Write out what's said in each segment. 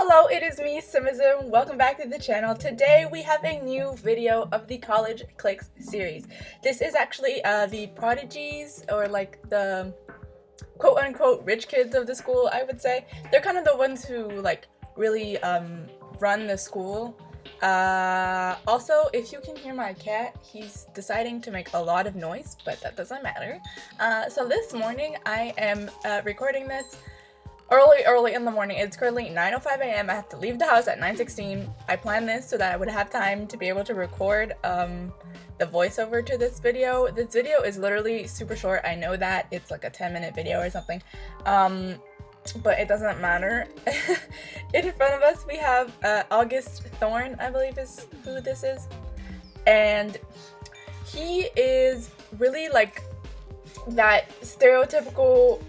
Hello, it is me, Simism. Welcome back to the channel. Today we have a new video of the College Cliques series. This is actually the Prodigies, or like the quote-unquote rich kids of the school, I would say. They're kind of the ones who like really run the school. Also, if you can hear my cat, he's deciding to make a lot of noise, but that doesn't matter. So this morning I am recording this early in the morning. It's currently 9:05 a.m. I have to leave the house at 9:16. I planned this so that I would have time to be able to record the voiceover to this video. This video is literally super short. I know that it's like a 10-minute video or something, but it doesn't matter. In front of us we have August Thorne, I believe is who this is, and he is really like that stereotypical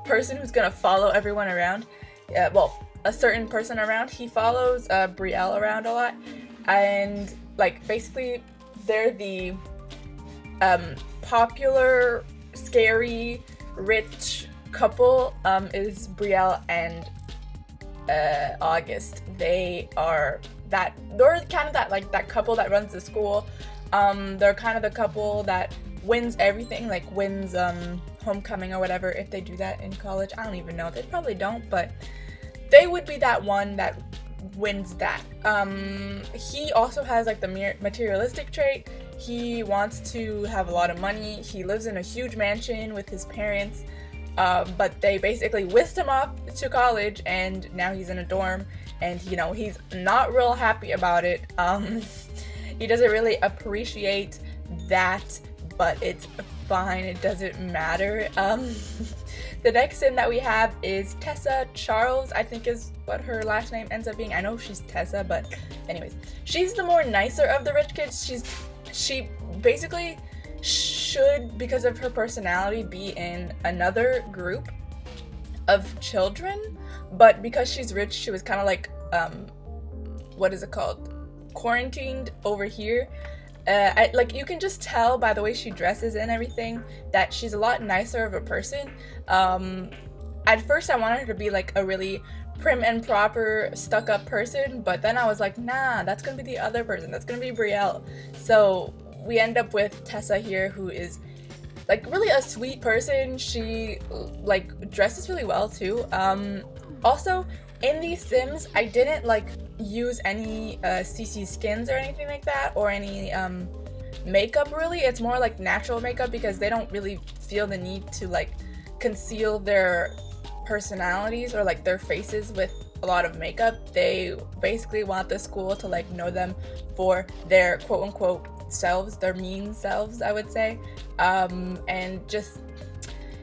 person who's gonna follow everyone around. Well, a certain person around. He follows Brielle around a lot, and like basically they're the popular, scary, rich couple. Is Brielle and August. They're kind of that couple that runs the school. They're kind of the couple that wins everything, like wins homecoming or whatever, if they do that in college. I don't even know. They probably don't, but they would be that one that wins that. He also has like the materialistic trait. He wants to have a lot of money. He lives in a huge mansion with his parents, but they basically whisked him off to college, and now he's in a dorm, and you know, he's not real happy about it. He doesn't really appreciate that, but it's fine, it doesn't matter. The next sim that we have is Tessa Charles, I think is what her last name ends up being. I know she's Tessa, but anyways, she's the more nicer of the rich kids. She basically should, because of her personality, be in another group of children, but because she's rich, she was kind of like what is it called, quarantined over here. Like, you can just tell by the way she dresses and everything that she's a lot nicer of a person. At first I wanted her to be like a really prim and proper stuck-up person, but then I was like, nah, that's gonna be the other person, that's gonna be Brielle. So we end up with Tessa here, who is like really a sweet person. She like dresses really well too. Also, in these sims, I didn't like use any CC skins or anything like that, or any makeup really. It's more like natural makeup, because they don't really feel the need to like conceal their personalities or like their faces with a lot of makeup. They basically want the school to like know them for their quote-unquote selves, their mean selves, I would say. And just,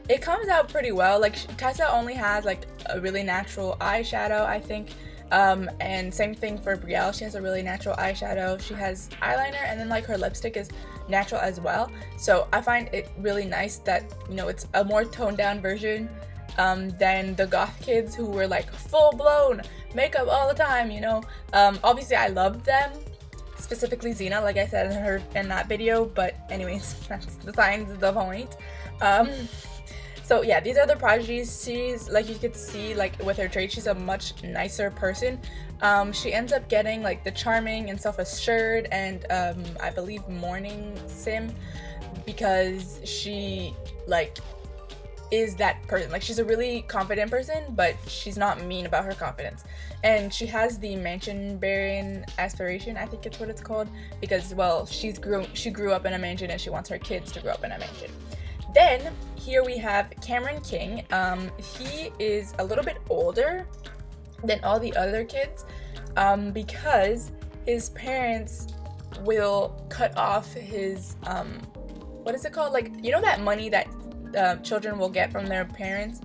it comes out pretty well. Like, Tessa only has like a really natural eyeshadow, I think. And same thing for Brielle. She has a really natural eyeshadow. She has eyeliner, and then like her lipstick is natural as well. So I find it really nice that, you know, it's a more toned down version than the goth kids who were like full-blown makeup all the time, you know. Obviously I loved them, specifically Xena, like I said in that video, but anyways, that's besides the point. So yeah, these are the Prodigies. She's, like you could see, like with her trait, she's a much nicer person. She ends up getting like the charming and self-assured and I believe morning sim, because she like is that person. Like, she's a really confident person, but she's not mean about her confidence. And she has the mansion baron aspiration, I think it's what it's called, because, well, she grew up in a mansion and she wants her kids to grow up in a mansion. Then here we have Cameron King. He is a little bit older than all the other kids, because his parents will cut off his what is it called, like, you know, that money that children will get from their parents,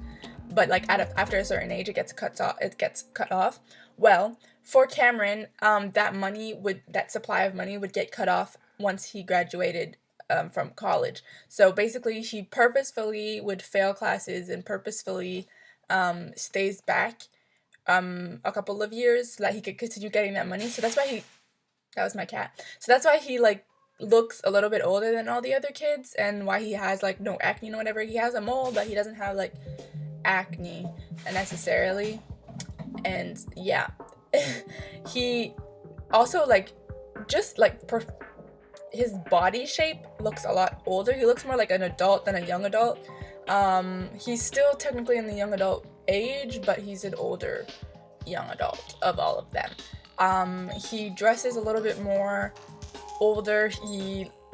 but like after a certain age it gets cut off. Well, for Cameron, that supply of money would get cut off once he graduated from college. So basically he purposefully would fail classes and purposefully stays back a couple of years so that he could continue getting that money. So that's why that was my cat. So that's why he like looks a little bit older than all the other kids, and why he has like no acne or whatever. He has a mole, but he doesn't have like acne necessarily. And yeah, he also like just like his body shape looks a lot older. He looks more like an adult than a young adult. He's still technically in the young adult age, but he's an older young adult of all of them. He dresses a little bit more older.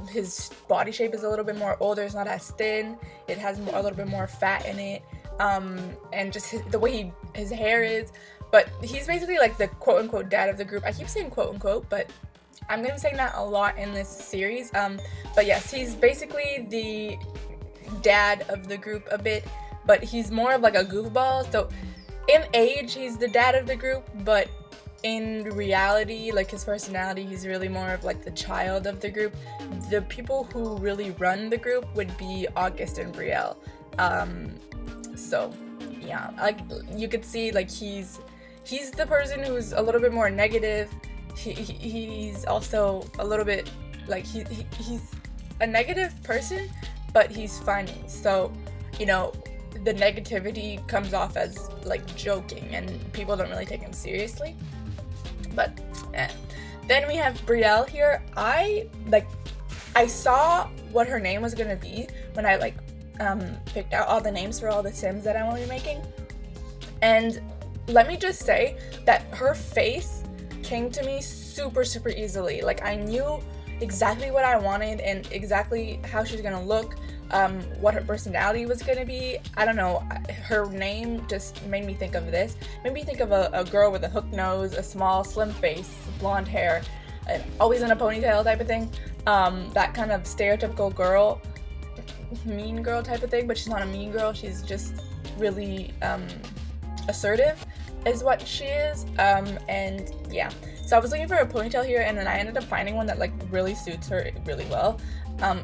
His body shape is a little bit more older. It's not as thin. It has a little bit more fat in it. And just the way his hair is. But he's basically like the quote-unquote dad of the group. I keep saying quote-unquote, but I'm going to be saying that a lot in this series. But yes, he's basically the dad of the group a bit, but he's more of like a goofball. So in age, he's the dad of the group, but in reality, like his personality, he's really more of like the child of the group. The people who really run the group would be August and Brielle. So yeah, like you could see, like he's the person who's a little bit more negative. He's also a little bit like he's a negative person, but he's funny. So, you know, the negativity comes off as like joking, and people don't really take him seriously. But then we have Brielle here. I saw what her name was gonna be when I like picked out all the names for all the Sims that I'm gonna be making, and let me just say that her face came to me super easily. Like I knew exactly what I wanted and exactly how she's gonna look, what her personality was gonna be. I don't know, her name just made me think of this. Made me think of a girl with a hook nose, a small slim face, blonde hair, and always in a ponytail type of thing. That kind of stereotypical girl, mean girl type of thing, but she's not a mean girl, she's just really assertive is what she is. And yeah, so I was looking for a ponytail here, and then I ended up finding one that like really suits her really well.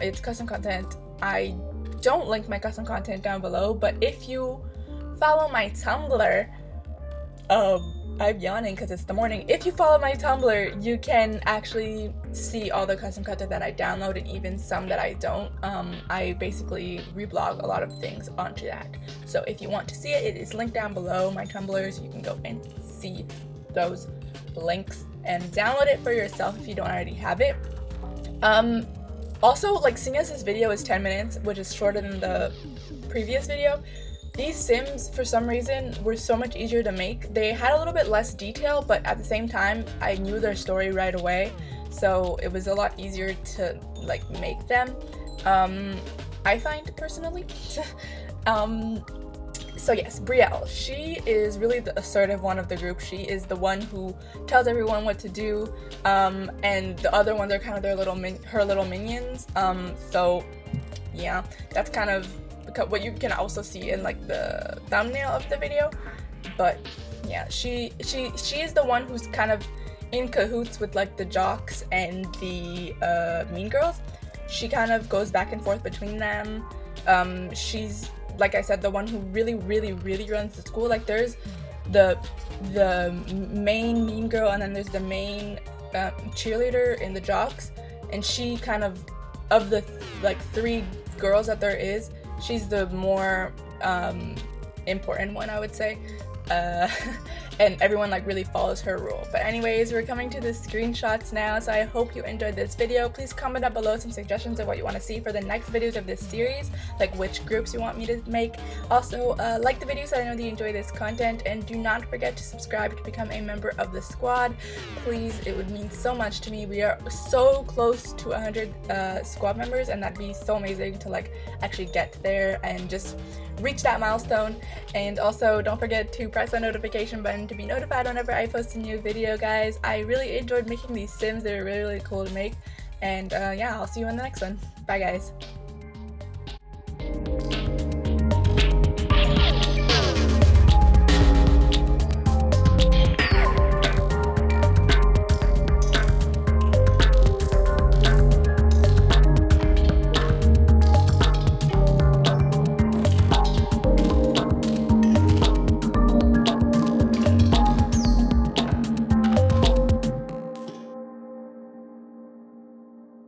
It's custom content. I don't link my custom content down below, but if you follow my Tumblr, I'm yawning because it's the morning. If you follow my Tumblr, you can actually see all the custom content that I download, and even some that I don't. I basically reblog a lot of things onto that. So if you want to see it, it is linked down below, my Tumblr, so you can go and see those links and download it for yourself if you don't already have it. Also, like, seeing as this video is 10 minutes, which is shorter than the previous video, these Sims, for some reason, were so much easier to make. They had a little bit less detail, but at the same time, I knew their story right away, so it was a lot easier to, like, make them, I find, personally. So yes, Brielle, she is really the assertive one of the group. She is the one who tells everyone what to do, and the other ones are kind of her little minions. So yeah, that's kind of what you can also see in like the thumbnail of the video. But yeah, she is the one who's kind of in cahoots with like the jocks and the mean girls. She kind of goes back and forth between them. She's, like I said, the one who really runs the school. Like there's the main mean girl, and then there's the main cheerleader in the jocks, and she kind of the like three girls that there is, she's the more important one, I would say. And everyone like really follows her rule. But anyways, we're coming to the screenshots now, so I hope you enjoyed this video. Please comment down below some suggestions of what you want to see for the next videos of this series, like which groups you want me to make. Also, like the video so I know that you enjoy this content, and do not forget to subscribe to become a member of the squad. Please, it would mean so much to me. We are so close to 100 squad members, and that'd be so amazing to like actually get there and just reach that milestone. And also, don't forget to press the notification button to be notified whenever I post a new video, guys. I really enjoyed making these Sims. They're really cool to make. And yeah, I'll see you in the next one. Bye, guys.